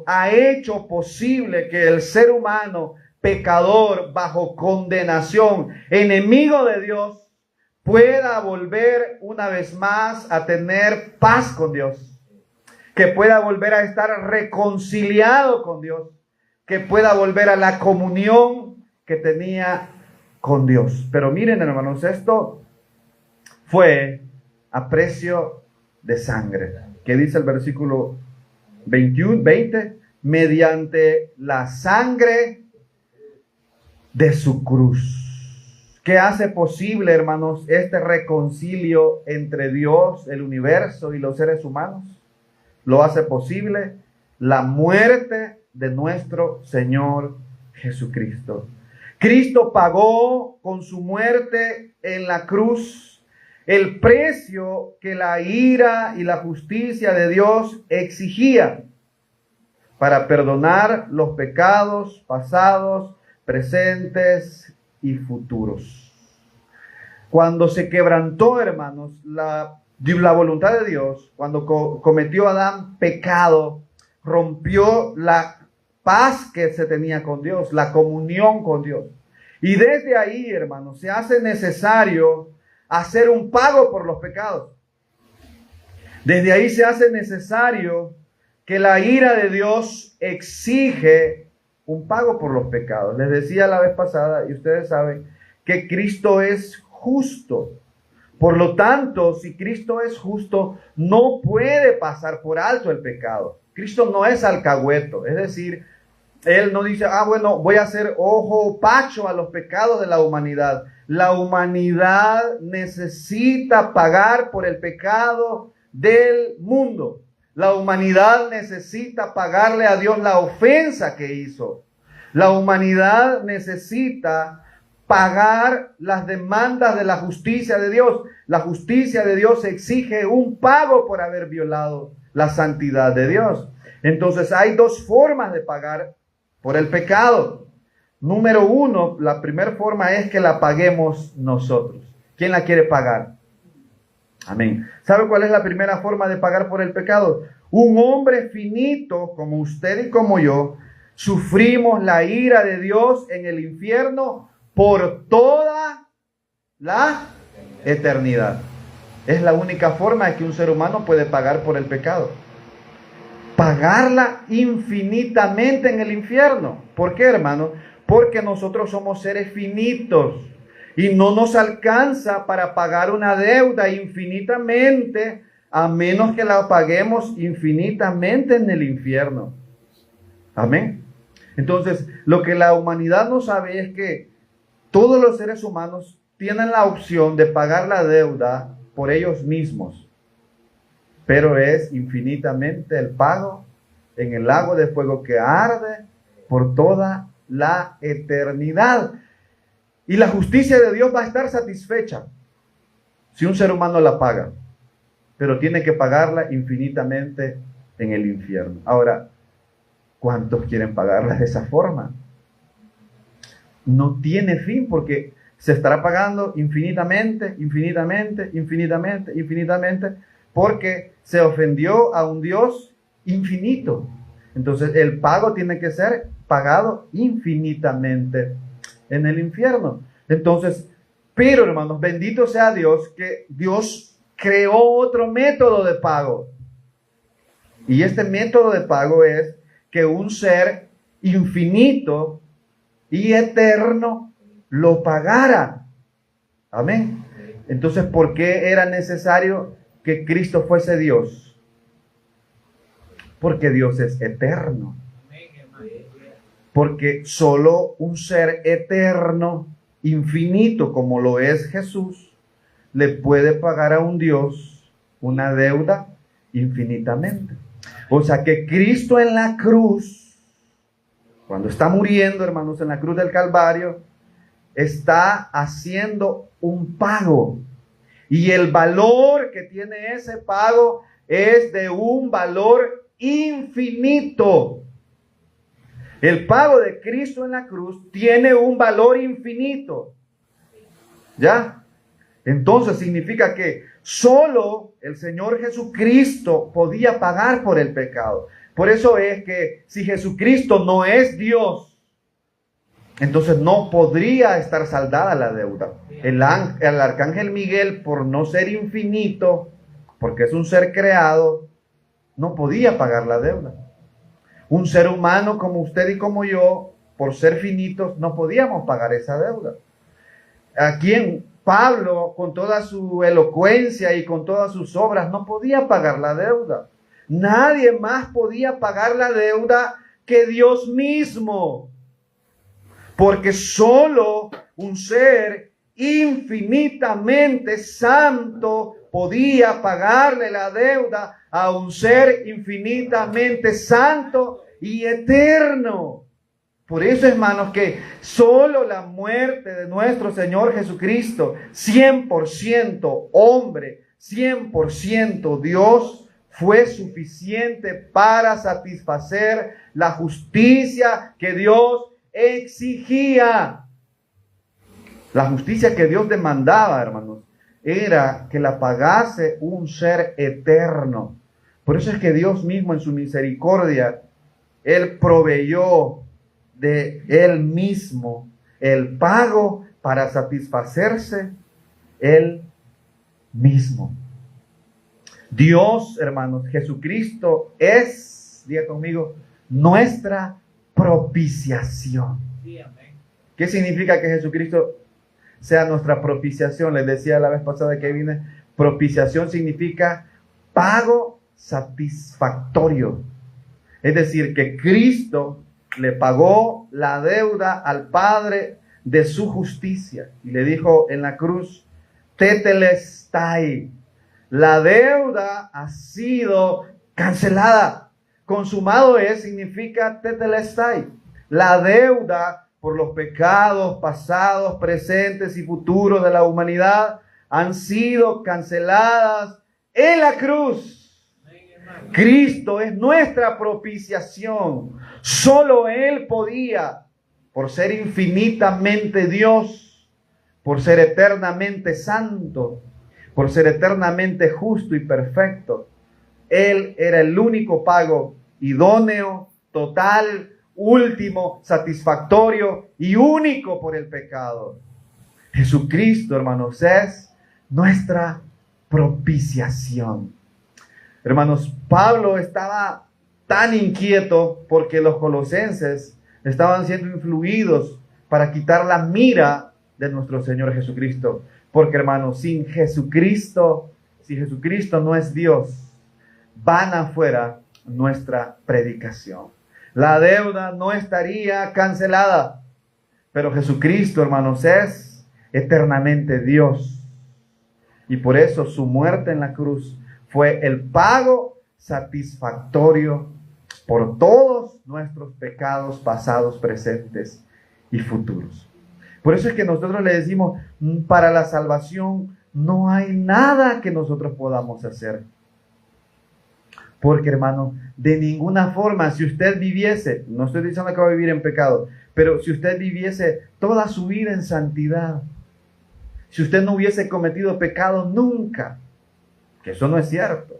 ha hecho posible que el ser humano, pecador, bajo condenación, enemigo de Dios, pueda volver una vez más a tener paz con Dios, que pueda volver a estar reconciliado con Dios, que pueda volver a la comunión que tenía con Dios. Pero miren, hermanos, esto fue a precio de sangre. ¿Qué dice el versículo 20? Mediante la sangre de su cruz. ¿Qué hace posible, hermanos, este reconcilio entre Dios, el universo y los seres humanos? Lo hace posible la muerte de nuestro Señor Jesucristo. Cristo pagó con su muerte en la cruz el precio que la ira y la justicia de Dios exigía para perdonar los pecados pasados, presentes y futuros. Cuando se quebrantó, hermanos, la voluntad de Dios, cuando cometió Adán pecado, rompió la paz que se tenía con Dios, la comunión con Dios. Y desde ahí, hermanos, se hace necesario hacer un pago por los pecados. Desde ahí se hace necesario que la ira de Dios exige un pago por los pecados. Les decía la vez pasada, y ustedes saben, que Cristo es justo. Por lo tanto, si Cristo es justo, no puede pasar por alto el pecado. Cristo no es alcahueto, es decir, Él no dice, bueno, voy a hacer ojo pacho a los pecados de la humanidad. La humanidad necesita pagar por el pecado del mundo. La humanidad necesita pagarle a Dios la ofensa que hizo. La humanidad necesita pagar las demandas de la justicia de Dios. La justicia de Dios exige un pago por haber violado la santidad de Dios. Entonces hay dos formas de pagar por el pecado. Número uno, la primera forma es que la paguemos nosotros. ¿Quién la quiere pagar? Amén. ¿Sabe cuál es la primera forma de pagar por el pecado? Un hombre finito como usted y como yo, sufrimos la ira de Dios en el infierno por toda la eternidad. Es la única forma en que un ser humano puede pagar por el pecado. Pagarla infinitamente en el infierno. ¿Por qué, hermano? Porque nosotros somos seres finitos y no nos alcanza para pagar una deuda infinitamente, a menos que la paguemos infinitamente en el infierno. Amén. Entonces, lo que la humanidad no sabe es que todos los seres humanos tienen la opción de pagar la deuda por ellos mismos, pero es infinitamente el pago en el lago de fuego que arde por toda la eternidad. Y la justicia de Dios va a estar satisfecha si un ser humano la paga, pero tiene que pagarla infinitamente en el infierno. Ahora, ¿cuántos quieren pagarla de esa forma? No tiene fin, porque se estará pagando infinitamente, infinitamente, infinitamente, infinitamente, porque se ofendió a un Dios infinito. Entonces el pago tiene que ser pagado infinitamente en el infierno. Entonces, pero hermanos, bendito sea Dios, que Dios creó otro método de pago. Y este método de pago es que un ser infinito y eterno lo pagara. Amén. Entonces, ¿por qué era necesario que Cristo fuese Dios? Porque Dios es eterno. Porque solo un ser eterno, infinito como lo es Jesús, le puede pagar a un Dios una deuda infinitamente. O sea que Cristo en la cruz, cuando está muriendo, hermanos, en la cruz del Calvario, está haciendo un pago. Y el valor que tiene ese pago es de un valor infinito. El pago de Cristo en la cruz tiene un valor infinito. ¿Ya? Entonces significa que solo el Señor Jesucristo podía pagar por el pecado. Por eso es que si Jesucristo no es Dios, entonces no podría estar saldada la deuda. El arcángel Miguel, por no ser infinito, porque es un ser creado, no podía pagar la deuda. Un ser humano como usted y como yo, por ser finitos, no podíamos pagar esa deuda. Aquí en Pablo, con toda su elocuencia y con todas sus obras, no podía pagar la deuda. Nadie más podía pagar la deuda que Dios mismo. Porque solo un ser infinitamente santo podía pagarle la deuda a un ser infinitamente santo y eterno. Por eso, hermanos, que solo la muerte de nuestro Señor Jesucristo, 100% hombre, 100% Dios, fue suficiente para satisfacer la justicia que Dios exigía. La justicia que Dios demandaba, hermanos, era que la pagase un ser eterno. Por eso es que Dios mismo en su misericordia, Él proveyó de Él mismo el pago para satisfacerse Él mismo. Dios, hermanos, Jesucristo es, diga conmigo, nuestra propiciación. ¿Qué significa que Jesucristo sea nuestra propiciación? Les decía la vez pasada que vine, propiciación significa pago satisfactorio. Es decir, que Cristo le pagó la deuda al Padre de su justicia. Y le dijo en la cruz, tetelestai, la deuda ha sido cancelada. Consumado es, significa tetelestai. La deuda por los pecados pasados, presentes y futuros de la humanidad han sido canceladas en la cruz. Cristo es nuestra propiciación. Solo Él podía, por ser infinitamente Dios, por ser eternamente santo, por ser eternamente justo y perfecto. Él era el único pago idóneo, total, último, satisfactorio y único por el pecado. Jesucristo, hermanos, es nuestra propiciación. Hermanos, Pablo estaba tan inquieto porque los colosenses estaban siendo influidos para quitar la mira de nuestro Señor Jesucristo. Porque, hermanos, sin Jesucristo, si Jesucristo no es Dios, vana fuera nuestra predicación. La deuda no estaría cancelada, pero Jesucristo, hermanos, es eternamente Dios. Y por eso su muerte en la cruz fue el pago satisfactorio por todos nuestros pecados pasados, presentes y futuros. Por eso es que nosotros le decimos, para la salvación no hay nada que nosotros podamos hacer. Porque, hermano, de ninguna forma, si usted viviese, no estoy diciendo que va a vivir en pecado, pero si usted viviese toda su vida en santidad, si usted no hubiese cometido pecado nunca, que eso no es cierto,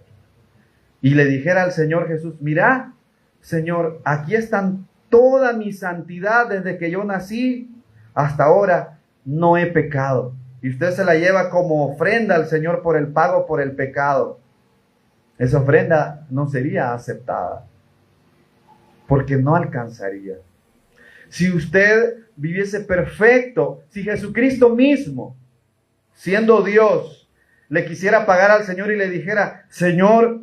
y le dijera al Señor Jesús, mira, Señor, aquí están toda mi santidad desde que yo nací hasta ahora, no he pecado. Y usted se la lleva como ofrenda al Señor por el pago por el pecado. Esa ofrenda no sería aceptada, porque no alcanzaría. Si usted viviese perfecto, si Jesucristo mismo, siendo Dios, le quisiera pagar al Señor y le dijera, Señor,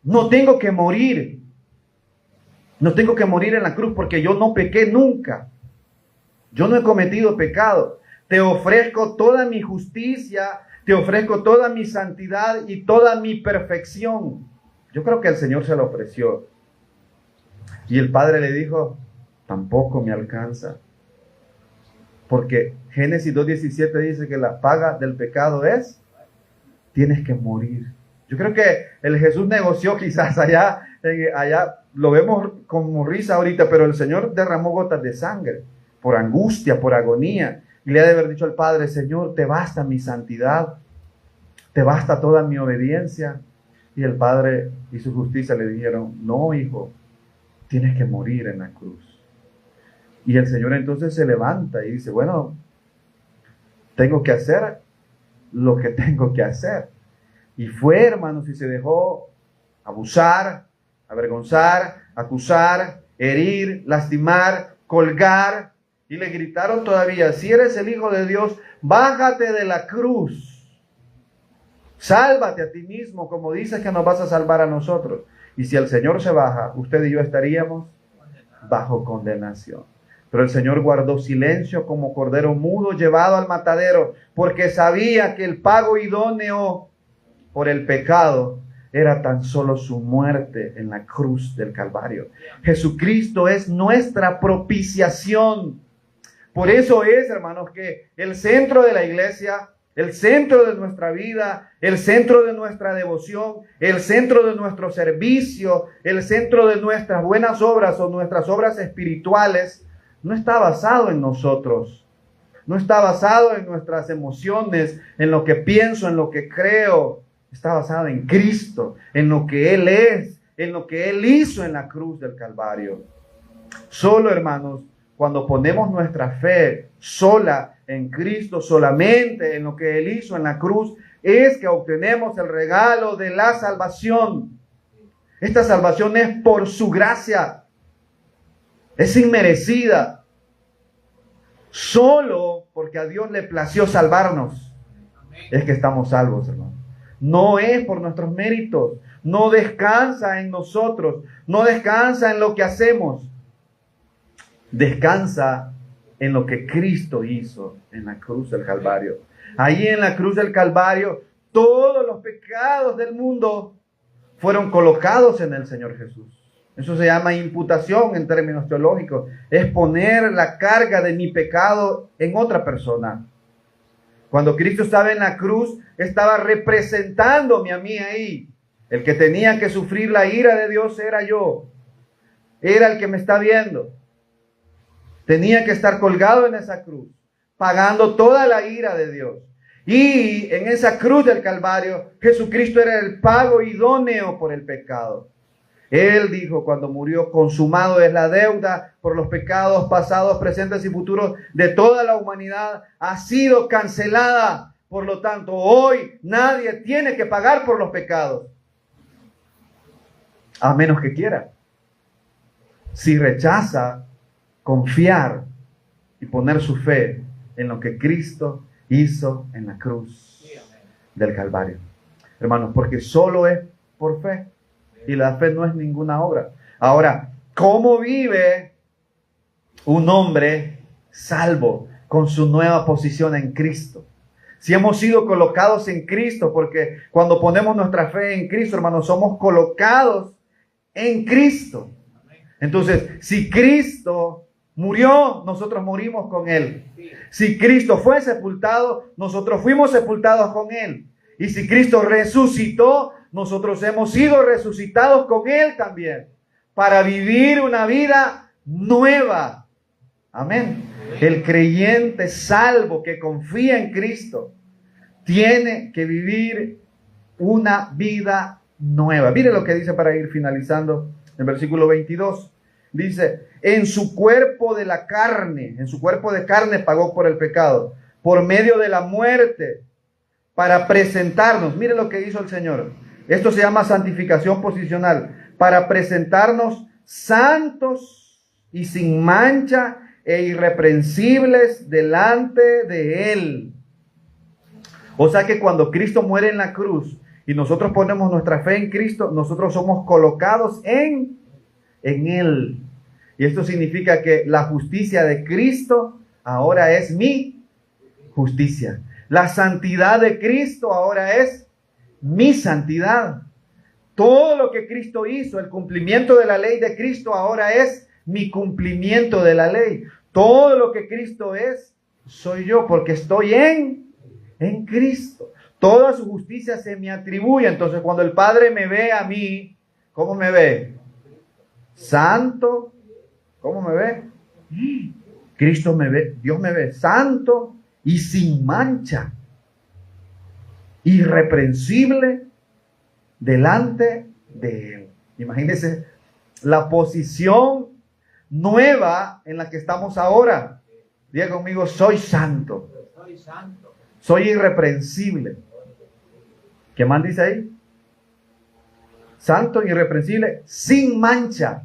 no tengo que morir. No tengo que morir en la cruz porque yo no pequé nunca. Yo no he cometido pecado. Te ofrezco toda mi justicia, te ofrezco toda mi santidad y toda mi perfección. Yo creo que el Señor se lo ofreció. Y el Padre le dijo, tampoco me alcanza. Porque Génesis 2:17 dice que la paga del pecado es, tienes que morir. Yo creo que el Jesús negoció quizás allá lo vemos como risa ahorita, pero el Señor derramó gotas de sangre por angustia, por agonía. Y le ha de haber dicho al Padre, Señor, te basta mi santidad, te basta toda mi obediencia, Y el padre y su justicia le dijeron, no, hijo, tienes que morir en la cruz. Y el Señor entonces se levanta y dice, bueno, tengo que hacer lo que tengo que hacer. Y fue, hermanos, y se dejó abusar, avergonzar, acusar, herir, lastimar, colgar. Y le gritaron todavía, si eres el Hijo de Dios, bájate de la cruz. Sálvate a ti mismo, como dices que nos vas a salvar a nosotros. Y si el Señor se baja, usted y yo estaríamos bajo condenación. Pero el Señor guardó silencio como cordero mudo llevado al matadero, porque sabía que el pago idóneo por el pecado era tan solo su muerte en la cruz del Calvario. Jesucristo es nuestra propiciación. Por eso es, hermanos, que el centro de la iglesia, el centro de nuestra vida, el centro de nuestra devoción, el centro de nuestro servicio, el centro de nuestras buenas obras o nuestras obras espirituales, no está basado en nosotros. No está basado en nuestras emociones, en lo que pienso, en lo que creo. Está basado en Cristo, en lo que Él es, en lo que Él hizo en la cruz del Calvario. Solo, hermanos, cuando ponemos nuestra fe sola en Cristo, solamente en lo que Él hizo en la cruz, es que obtenemos el regalo de la salvación. Esta salvación es por su gracia. Es inmerecida. Solo porque a Dios le plació salvarnos es que estamos salvos, hermanos. No es por nuestros méritos. No descansa en nosotros. No descansa en lo que hacemos. Descansa en lo que Cristo hizo en la cruz del Calvario. Ahí en la cruz del Calvario, todos los pecados del mundo fueron colocados en el Señor Jesús. Eso se llama imputación en términos teológicos. Es poner la carga de mi pecado en otra persona. Cuando Cristo estaba en la cruz, estaba representándome a mí ahí. El que tenía que sufrir la ira de Dios era yo. Era el que me está viendo. Tenía que estar colgado en esa cruz, pagando toda la ira de Dios. Y en esa cruz del Calvario, Jesucristo era el pago idóneo por el pecado. Él dijo cuando murió, consumado es la deuda por los pecados pasados, presentes y futuros de toda la humanidad. Ha sido cancelada. Por lo tanto, hoy nadie tiene que pagar por los pecados. A menos que quiera. Si rechaza confiar y poner su fe en lo que Cristo hizo en la cruz del Calvario. Hermanos, porque solo es por fe. Y la fe no es ninguna obra. Ahora, ¿cómo vive un hombre salvo con su nueva posición en Cristo? Si hemos sido colocados en Cristo, porque cuando ponemos nuestra fe en Cristo, hermanos, somos colocados en Cristo. Entonces, si Cristo murió, nosotros morimos con Él. Si Cristo fue sepultado, nosotros fuimos sepultados con Él. Y si Cristo resucitó, nosotros hemos sido resucitados con Él también, para vivir una vida nueva. Amén. El creyente salvo que confía en Cristo tiene que vivir una vida nueva. Mire lo que dice para ir finalizando el versículo 22. Dice, en su cuerpo de carne pagó por el pecado, por medio de la muerte, para presentarnos. Mire lo que hizo el Señor. Esto se llama santificación posicional. Para presentarnos santos y sin mancha e irreprensibles delante de Él. O sea que cuando Cristo muere en la cruz y nosotros ponemos nuestra fe en Cristo, nosotros somos colocados en Él. Y esto significa que la justicia de Cristo ahora es mi justicia. La santidad de Cristo ahora es mi santidad. Todo lo que Cristo hizo, el cumplimiento de la ley de Cristo ahora es mi cumplimiento de la ley. Todo lo que Cristo es, soy yo, porque estoy en Cristo. Toda su justicia se me atribuye. Entonces, cuando el Padre me ve a mí, ¿cómo me ve? Santo. ¿Cómo me ve? Cristo me ve, Dios me ve santo y sin mancha, irreprensible delante de Él. Imagínense la posición nueva en la que estamos ahora. Diga conmigo, soy santo. Soy santo. Soy irreprensible. ¿Qué más dice ahí? Santo, irreprensible, sin mancha,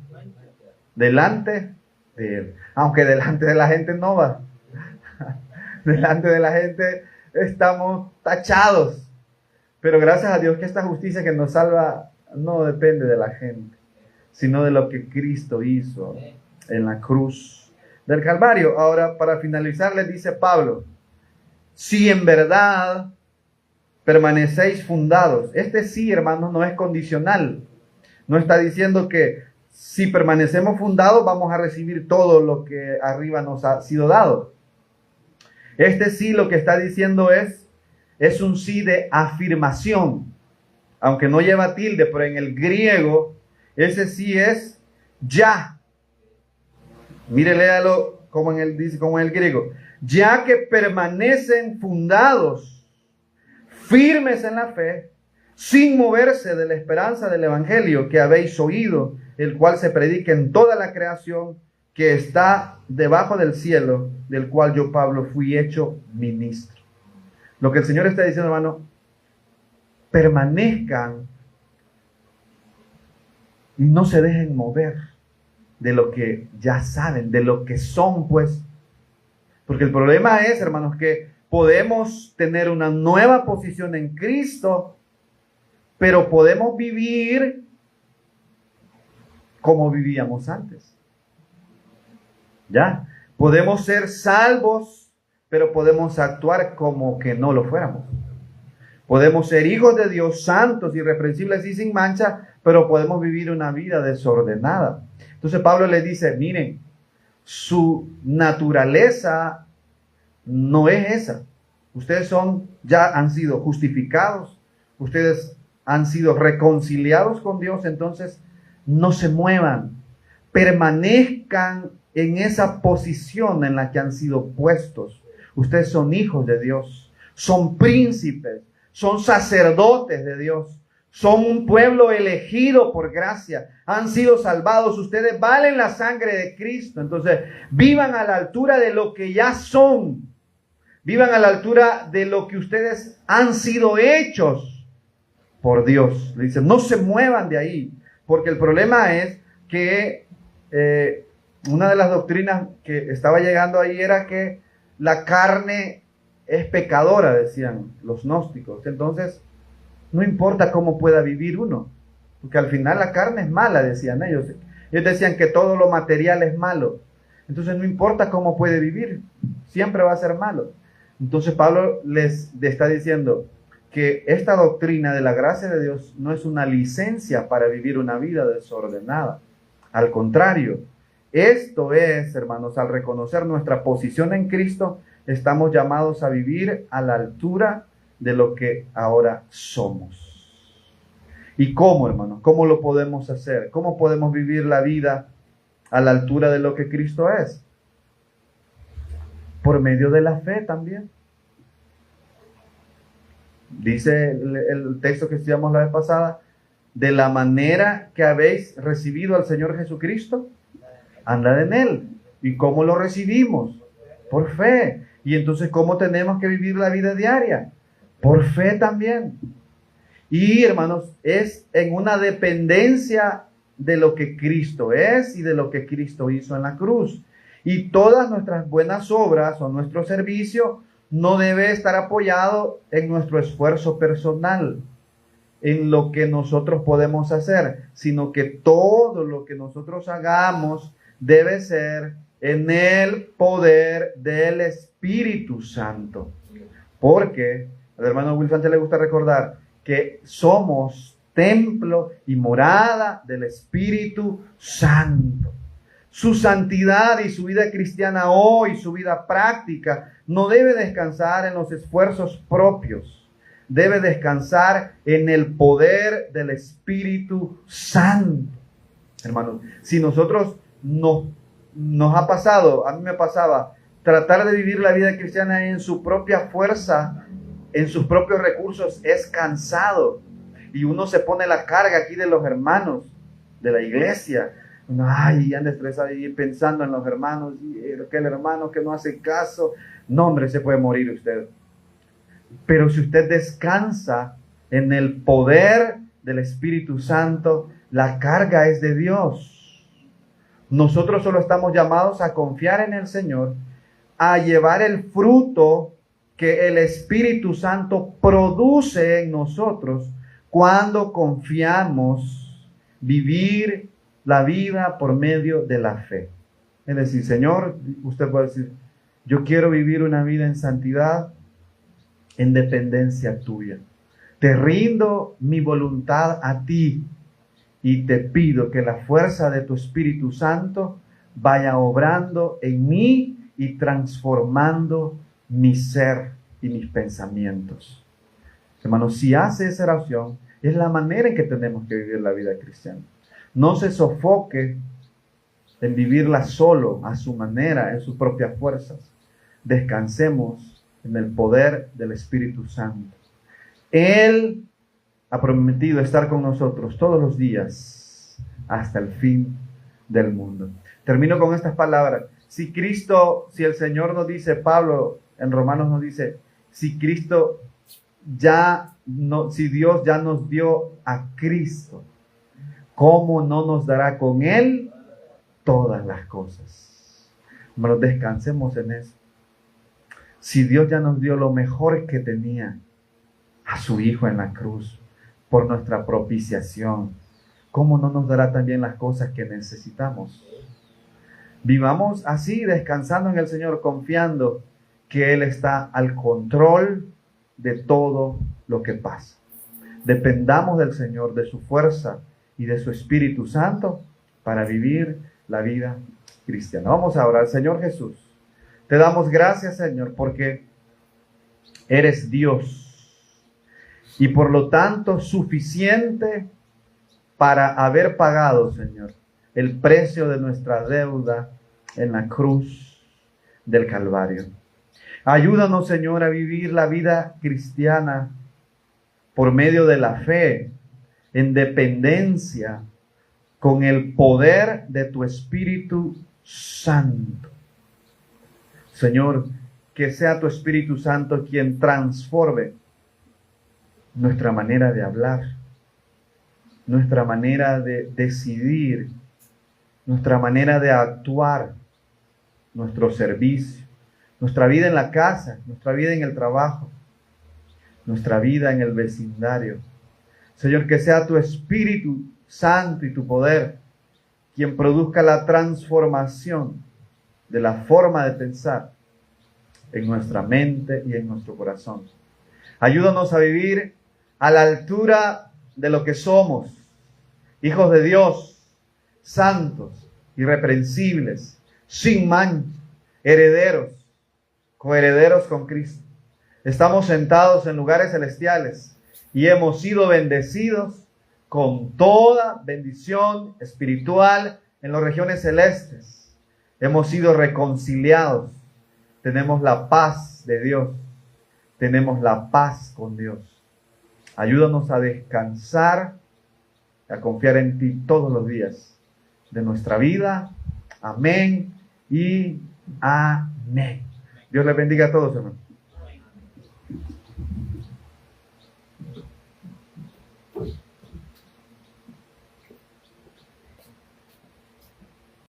delante de Él. Aunque delante de la gente no va. Delante de la gente estamos tachados. Pero gracias a Dios que esta justicia que nos salva no depende de la gente, sino de lo que Cristo hizo en la cruz del Calvario. Ahora, para finalizar, les dice Pablo, si en verdad permanecéis fundados. Este sí, hermanos, no es condicional. No está diciendo que si permanecemos fundados vamos a recibir todo lo que arriba nos ha sido dado. Este sí lo que está diciendo es un sí de afirmación. Aunque no lleva tilde, pero en el griego ese sí es ya. Mire, léalo como dice como en el griego. Ya que permanecen fundados, firmes en la fe, sin moverse de la esperanza del evangelio que habéis oído, el cual se predica en toda la creación que está debajo del cielo, del cual yo, Pablo, fui hecho ministro. Lo que el Señor está diciendo, hermano, permanezcan y no se dejen mover de lo que ya saben, de lo que son, pues. Porque el problema es, hermanos, que podemos tener una nueva posición en Cristo, pero podemos vivir como vivíamos antes. ¿Ya? Podemos ser salvos, pero podemos actuar como que no lo fuéramos. Podemos ser hijos de Dios, santos, irreprensibles y sin mancha, pero podemos vivir una vida desordenada. Entonces Pablo les dice, miren, su naturaleza no es esa. Ustedes ya han sido justificados, ustedes han sido reconciliados con Dios, entonces no se muevan, permanezcan en esa posición en la que han sido puestos. Ustedes son hijos de Dios, son príncipes, son sacerdotes de Dios, son un pueblo elegido por gracia, han sido salvados, ustedes valen la sangre de Cristo. Entonces vivan a la altura de lo que ya son, vivan a la altura de lo que ustedes han sido hechos por Dios. Le dicen, no se muevan de ahí, porque el problema es que una de las doctrinas que estaba llegando ahí era que la carne es pecadora, decían los gnósticos. Entonces, no importa cómo pueda vivir uno, porque al final la carne es mala, decían ellos. Ellos decían que todo lo material es malo. Entonces, no importa cómo puede vivir, siempre va a ser malo. Entonces, Pablo les está diciendo que esta doctrina de la gracia de Dios no es una licencia para vivir una vida desordenada. Al contrario, esto es, hermanos, al reconocer nuestra posición en Cristo, estamos llamados a vivir a la altura de lo que ahora somos. ¿Y cómo, hermanos? ¿Cómo lo podemos hacer? ¿Cómo podemos vivir la vida a la altura de lo que Cristo es? Por medio de la fe también. Dice el texto que estudiamos la vez pasada, de la manera que habéis recibido al Señor Jesucristo, andad en Él. ¿Y cómo lo recibimos? Por fe. Y entonces, ¿cómo tenemos que vivir la vida diaria? Por fe también. Y, hermanos, es en una dependencia de lo que Cristo es y de lo que Cristo hizo en la cruz. Y todas nuestras buenas obras o nuestro servicio no debe estar apoyado en nuestro esfuerzo personal, en lo que nosotros podemos hacer, sino que todo lo que nosotros hagamos debe ser en el poder del Espíritu Santo. Porque al hermano Will Sánchez le gusta recordar que somos templo y morada del Espíritu Santo. Su santidad y su vida cristiana hoy, su vida práctica, no debe descansar en los esfuerzos propios. Debe descansar en el poder del Espíritu Santo. Hermanos, si nosotros nos ha pasado, a mí me pasaba, tratar de vivir la vida cristiana en su propia fuerza, en sus propios recursos, es cansado. Y uno se pone la carga aquí de los hermanos de la iglesia. Uno, ay, anda estresado y pensando en los hermanos, y aquel hermano que no hace caso. No, hombre, se puede morir usted. Pero si usted descansa en el poder del Espíritu Santo, la carga es de Dios. Nosotros solo estamos llamados a confiar en el Señor, a llevar el fruto que el Espíritu Santo produce en nosotros cuando confiamos vivir la vida por medio de la fe. Es decir, Señor, usted puede decir, yo quiero vivir una vida en santidad, en dependencia tuya. Te rindo mi voluntad a ti y te pido que la fuerza de tu Espíritu Santo vaya obrando en mí y transformando mi ser y mis pensamientos. Hermanos, si hace esa oración, es la manera en que tenemos que vivir la vida cristiana. No se sofoque en vivirla solo, a su manera, en sus propias fuerzas. Descansemos en el poder del Espíritu Santo. Él ha prometido estar con nosotros todos los días hasta el fin del mundo. Termino con estas palabras. Si el Señor nos dice, Pablo en Romanos nos dice, si Dios ya nos dio a Cristo, ¿cómo no nos dará con Él todas las cosas? Bueno, descansemos en eso. Si Dios ya nos dio lo mejor que tenía, a su Hijo en la cruz, por nuestra propiciación, ¿cómo no nos dará también las cosas que necesitamos? Vivamos así, descansando en el Señor, confiando que Él está al control de todo lo que pasa. Dependamos del Señor, de su fuerza y de su Espíritu Santo para vivir la vida cristiana. Vamos a orar. Señor Jesús, te damos gracias, Señor, porque eres Dios y por lo tanto suficiente para haber pagado, Señor, el precio de nuestra deuda en la cruz del Calvario. Ayúdanos, Señor, a vivir la vida cristiana por medio de la fe, en dependencia con el poder de tu Espíritu Santo. Señor, que sea tu Espíritu Santo quien transforme nuestra manera de hablar, nuestra manera de decidir, nuestra manera de actuar, nuestro servicio, nuestra vida en la casa, nuestra vida en el trabajo, nuestra vida en el vecindario. Señor, que sea tu Espíritu Santo y tu poder quien produzca la transformación de la forma de pensar en nuestra mente y en nuestro corazón. Ayúdanos a vivir a la altura de lo que somos, hijos de Dios, santos, irreprensibles, sin mancha, herederos, coherederos con Cristo. Estamos sentados en lugares celestiales y hemos sido bendecidos con toda bendición espiritual en las regiones celestes. Hemos sido reconciliados. Tenemos la paz de Dios. Tenemos la paz con Dios. Ayúdanos a descansar, a confiar en ti todos los días de nuestra vida. Amén y amén. Dios les bendiga a todos, hermanos.